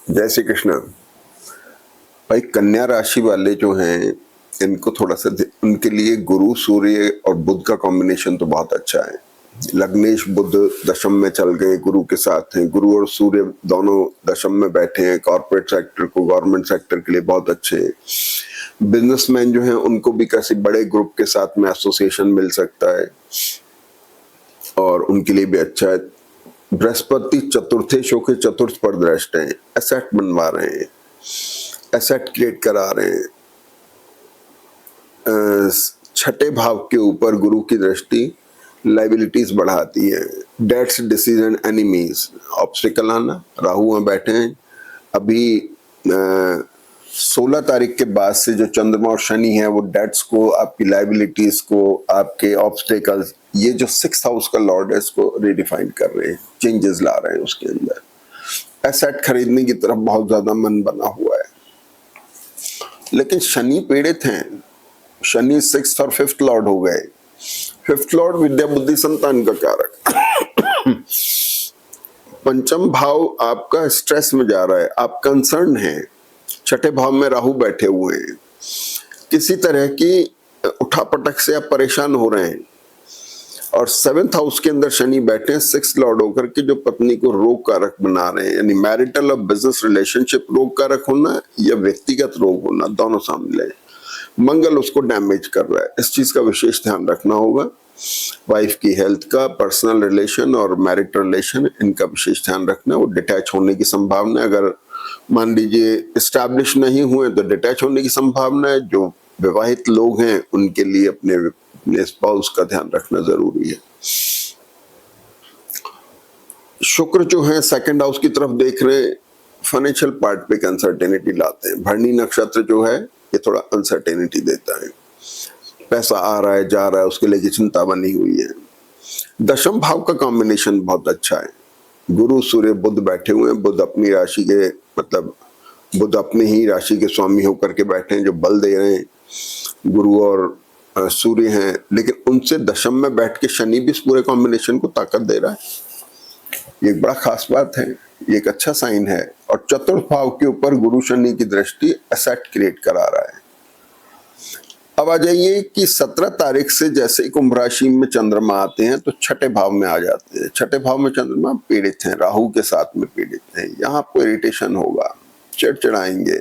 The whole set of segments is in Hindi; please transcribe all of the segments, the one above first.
जय श्री कृष्ण। भाई कन्या राशि वाले जो हैं इनको थोड़ा सा उनके लिए गुरु सूर्य और बुध का कॉम्बिनेशन तो बहुत अच्छा है। लग्नेश बुध दशम में चल गए, गुरु के साथ हैं। गुरु और सूर्य दोनों दशम में बैठे हैं। कॉर्पोरेट सेक्टर को, गवर्नमेंट सेक्टर के लिए बहुत अच्छे हैं। बिजनेसमैन जो हैं उनको भी किसी बड़े ग्रुप के साथ में एसोसिएशन मिल सकता है और उनके लिए भी अच्छा है। बृहस्पति चतुर्थेशों के चतुर्थ पर दृष्ट हैं, एसेट बनवा रहे हैं, एसेट क्रिएट करा रहे हैं। छठे भाव के ऊपर गुरु की दृष्टि लाइबिलिटीज बढ़ाती है। डेट्स, डिसीजन, एनिमीज, ऑब्स्टिकल आना। राहु वहां बैठे हैं। अभी 16 तारीख के बाद से जो चंद्रमा और शनि है वो डेट्स को, आपकी लाइबिलिटीज को, आपके ऑब्स्टिकल्स, ये जो 6th हाउस का लॉर्ड है इसको रिडिफाइन कर रहे हैं, चेंजेस ला रहे हैं उसके अंदर। एसेट खरीदने की तरफ बहुत ज्यादा मन बना हुआ है, लेकिन शनि पीड़ित हैं। शनि 6th और 5th लॉर्ड हो गए। 5th लॉर्ड विद्या बुद्धि संतान का कारक। पंचम भाव आपका स्ट्रेस में जा रहा है, आप कंसर्न हैं। छठे भाव में राहु बैठे हुए हैं, किसी तरह की उठापटक से आप परेशान हो रहे हैं। और 7th हाउस के अंदर शनि बैठे हैं 6th लॉर्ड होकर के, जो पत्नी को रोग कारक बना रहे हैं। यानी मैरिटल और बिजनेस रिलेशनशिप रोग कारक होना या व्यक्तिगत रोग होना, दोनों शामिल है। मंगल उसको डैमेज कर रहा है, इस चीज का विशेष ध्यान रखना होगा। वाइफ की हेल्थ का, पर्सनल रिलेशन और मैरिट रिलेशन, इनका विशेष ध्यान रखना। वो डिटैच होने की संभावना है। अगर मान लीजिए इस्टेब्लिश नहीं हुए तो डिटैच होने की संभावना है। जो विवाहित लोग हैं उनके लिए अपने स्पाउस का ध्यान रखना जरूरी है। शुक्र जो है 2nd हाउस की तरफ देख रहे हैं, फाइनेंशियल पार्ट पे अनसर्टेनिटी लाते हैं। भरणी नक्षत्र जो है ये थोड़ा अनसर्टेनिटी देता है। पैसा आ रहा है, जा रहा है, उसके लिए चिंता बनी हुई है। दशम भाव का कॉम्बिनेशन बहुत अच्छा है। गुरु सूर्य बुध बैठे हुए हैं। बुध अपनी राशि के, मतलब बुध अपने ही राशि के स्वामी होकर के बैठे हैं, जो बल दे रहे हैं। गुरु और सूर्य हैं, लेकिन उनसे दशम में बैठ के शनि भी इस पूरे कॉम्बिनेशन को ताकत दे रहा है। ये एक बड़ा खास बात है, ये एक अच्छा साइन है। और चतुर्थ भाव के ऊपर गुरु शनि की दृष्टि एसेट क्रिएट करा रहा है। अब आ जाइए कि 17 तारीख से जैसे ही कुंभ राशि में चंद्रमा आते हैं तो छठे भाव में आ जाते हैं। छठे भाव में चंद्रमा पीड़ित हैं, राहु के साथ में पीड़ित हैं। यहाँ आपको इरिटेशन होगा, चिड़चिड़ाएंगे।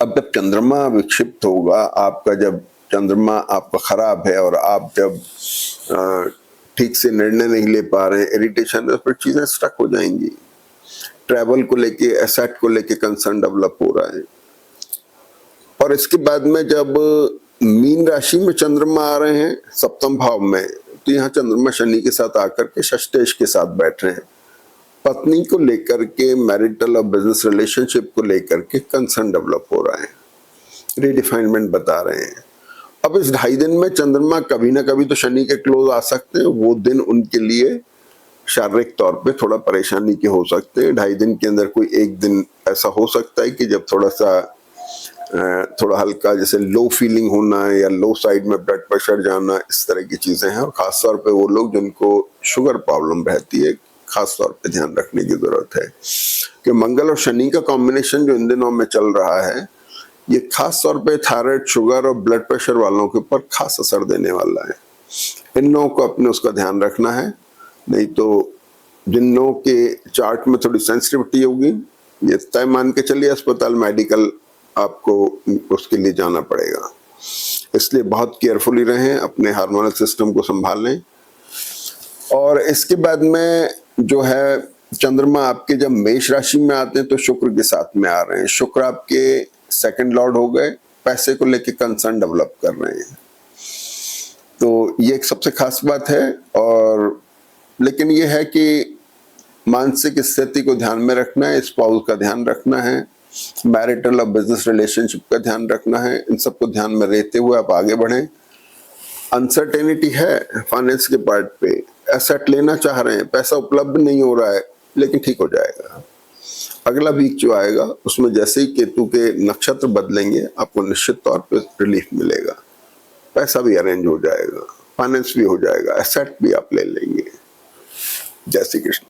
अब जब चंद्रमा विक्षिप्त होगा आपका, जब चंद्रमा आपका खराब है और आप जब ठीक से निर्णय नहीं ले पा रहे हैं, इरिटेशन है, फिर चीजें स्टक हो जाएंगी। ट्रैवल को लेके, एसेट को लेके कंसर्न डेवलप हो रहा है। और इसके बाद में जब मीन राशि में चंद्रमा आ रहे हैं 7th भाव में, तो यहाँ चंद्रमा शनि के साथ आकर के षष्ठेश के साथ बैठ रहे हैं। पत्नी को लेकर के, मैरिटल और बिजनेस रिलेशनशिप को लेकर के कंसर्न डेवलप हो रहा है, रीडिफाइनमेंट बता रहे हैं। अब इस 2.5 दिन में चंद्रमा कभी ना कभी तो शनि के क्लोज आ सकते हैं। वो दिन उनके लिए शारीरिक तौर पे थोड़ा परेशानी के हो सकते हैं। 2.5 दिन के अंदर कोई एक दिन ऐसा हो सकता है कि जब थोड़ा हल्का जैसे लो फीलिंग होना है या लो साइड में ब्लड प्रेशर जाना, इस तरह की चीजें हैं। और खासतौर पे वो लोग जिनको शुगर प्रॉब्लम रहती है, खास तौर पे ध्यान रखने की जरूरत है कि मंगल और शनि का कॉम्बिनेशन जो इन दिनों में चल रहा है, ये खास तौर पे थायराइड, शुगर और ब्लड प्रेशर वालों के ऊपर खास असर देने वाला है। इन लोगों को अपने उसका ध्यान रखना है, नहीं तो जिन लोगों के चार्ट में थोड़ी सेंसिटिविटी होगी, ये तय मान के चलिए अस्पताल, मेडिकल आपको उसके लिए जाना पड़ेगा। इसलिए बहुत केयरफुली रहें, अपने हार्मोनल सिस्टम को संभालें। और इसके बाद में जो है चंद्रमा आपके जब मेष राशि में आते हैं तो शुक्र के साथ में आ रहे हैं। शुक्र आपके 2nd लॉर्ड हो गए, पैसे को लेके कंसर्न डेवलप कर रहे हैं। तो ये एक सबसे खास बात है। और लेकिन ये है कि मानसिक स्थिति को ध्यान में रखना है, स्पाउस का ध्यान रखना है, मैरिटल और बिजनेस रिलेशनशिप का ध्यान रखना है। इन सबको ध्यान में रहते हुए आप आगे बढ़ें। अनसर्टेनिटी है फाइनेंस के पार्ट पे, एसेट लेना चाह रहे हैं, पैसा उपलब्ध नहीं हो रहा है, लेकिन ठीक हो जाएगा। अगला वीक जो आएगा उसमें जैसे ही केतु के नक्षत्र बदलेंगे आपको निश्चित तौर पे रिलीफ मिलेगा। पैसा भी अरेंज हो जाएगा, फाइनेंस भी हो जाएगा, एसेट भी आप ले लेंगे। जय श्री कृष्ण।